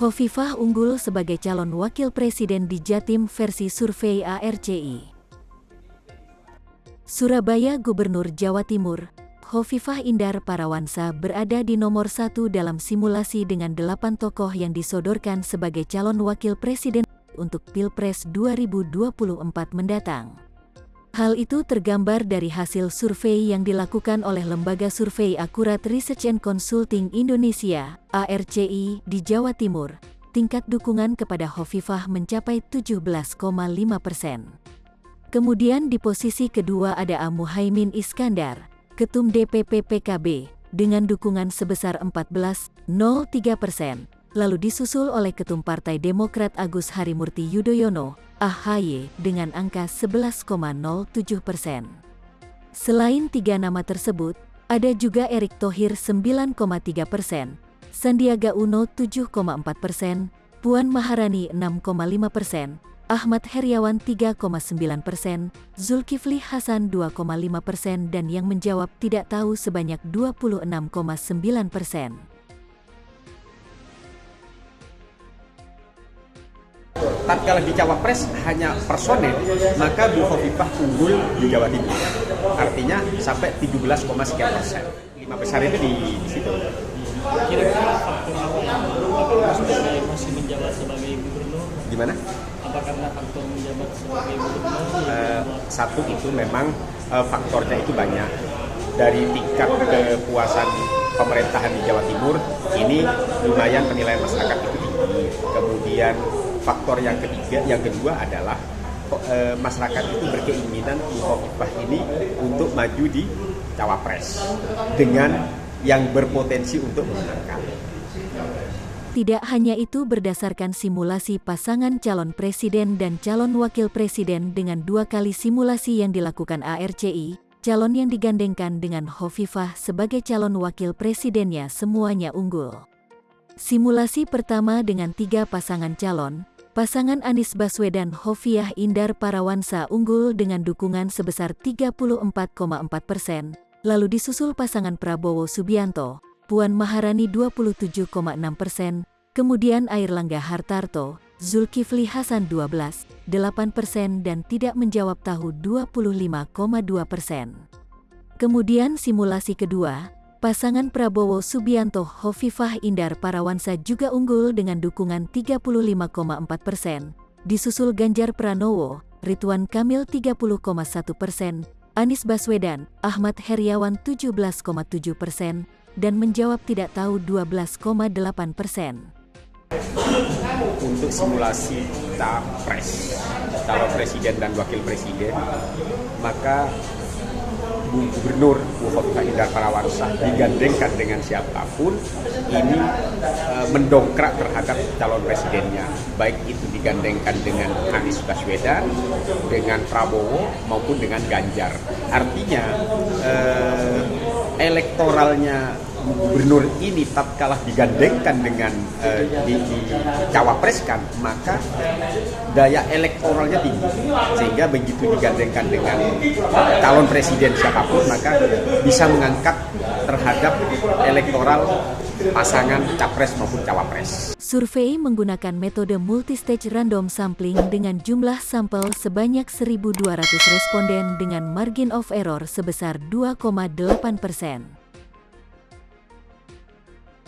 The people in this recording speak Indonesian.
Hovifah unggul sebagai calon wakil presiden di Jatim versi survei ARCI. Surabaya Gubernur Jawa Timur, Hovifah Indar Parawansa berada di nomor 1 dalam simulasi dengan 8 tokoh yang disodorkan sebagai calon wakil presiden untuk Pilpres 2024 mendatang. Hal itu tergambar dari hasil survei yang dilakukan oleh Lembaga Survei Akurat Research and Consulting Indonesia, ARCI, di Jawa Timur. Tingkat dukungan kepada Hovifah mencapai 17,5%. Kemudian di posisi kedua ada Muhaimin Iskandar, Ketum DPP PKB, dengan dukungan sebesar 14,03%. Lalu disusul oleh Ketum Partai Demokrat Agus Harimurti Yudhoyono, AHY, dengan angka 11,07%. Selain tiga nama tersebut, ada juga Erick Thohir 9,3%, Sandiaga Uno 7,4%, Puan Maharani 6,5%, Ahmad Heriawan 3,9%, Zulkifli Hasan 2,5% dan yang menjawab tidak tahu sebanyak 26,9%. Tatkala di Cawapres hanya personel, maka Bu Hovifah unggul di Jawa Timur. Artinya sampai 17,sekian%. 5 besar itu di situ. Kira-kira faktor apa yang masih menjabat sebagai gubernur? Gimana? Apa karena faktor menjabat sebagai gubernur? Satu itu memang faktornya itu banyak. Dari tingkat kepuasan pemerintahan di Jawa Timur, ini lumayan penilaian masyarakat itu tinggi. Kemudian faktor yang kedua adalah masyarakat itu berkeinginan Bu Hovifah ini untuk maju di Cawapres dengan yang berpotensi untuk memenangkan. Tidak hanya itu, berdasarkan simulasi pasangan calon presiden dan calon wakil presiden dengan 2 kali simulasi yang dilakukan ARCI, calon yang digandengkan dengan Hovifah sebagai calon wakil presidennya semuanya unggul. Simulasi pertama dengan 3 pasangan calon, pasangan Anies Baswedan Hovifah Indar Parawansa unggul dengan dukungan sebesar 34,4%, lalu disusul pasangan Prabowo Subianto, Puan Maharani 27,6%, kemudian Airlangga Hartarto, Zulkifli Hasan 12,8% dan tidak menjawab tahu 25,2%. Kemudian simulasi kedua, pasangan Prabowo Subianto Hovifah Indar Parawansa juga unggul dengan dukungan 35,4%, disusul Ganjar Pranowo, Ridwan Kamil 30,1%, Anies Baswedan, Ahmad Heriawan 17,7%, dan menjawab tidak tahu 12,8%. Untuk simulasi Capres, calon presiden dan wakil presiden, maka Bu Gubernur Bu Hovifah Indar Parawansa digandengkan dengan siapapun, ini mendongkrak terhadap calon presidennya, baik itu digandengkan dengan Anies Baswedan, dengan Prabowo maupun dengan Ganjar. Artinya elektoralnya gubernur ini tatkala digandengkan dengan di cawapreskan, maka daya elektoralnya tinggi, sehingga begitu digandengkan dengan calon presiden siapapun maka bisa mengangkat terhadap elektoral pasangan capres maupun cawapres. Survei menggunakan metode multistage random sampling dengan jumlah sampel sebanyak 1.200 responden dengan margin of error sebesar 2,8%.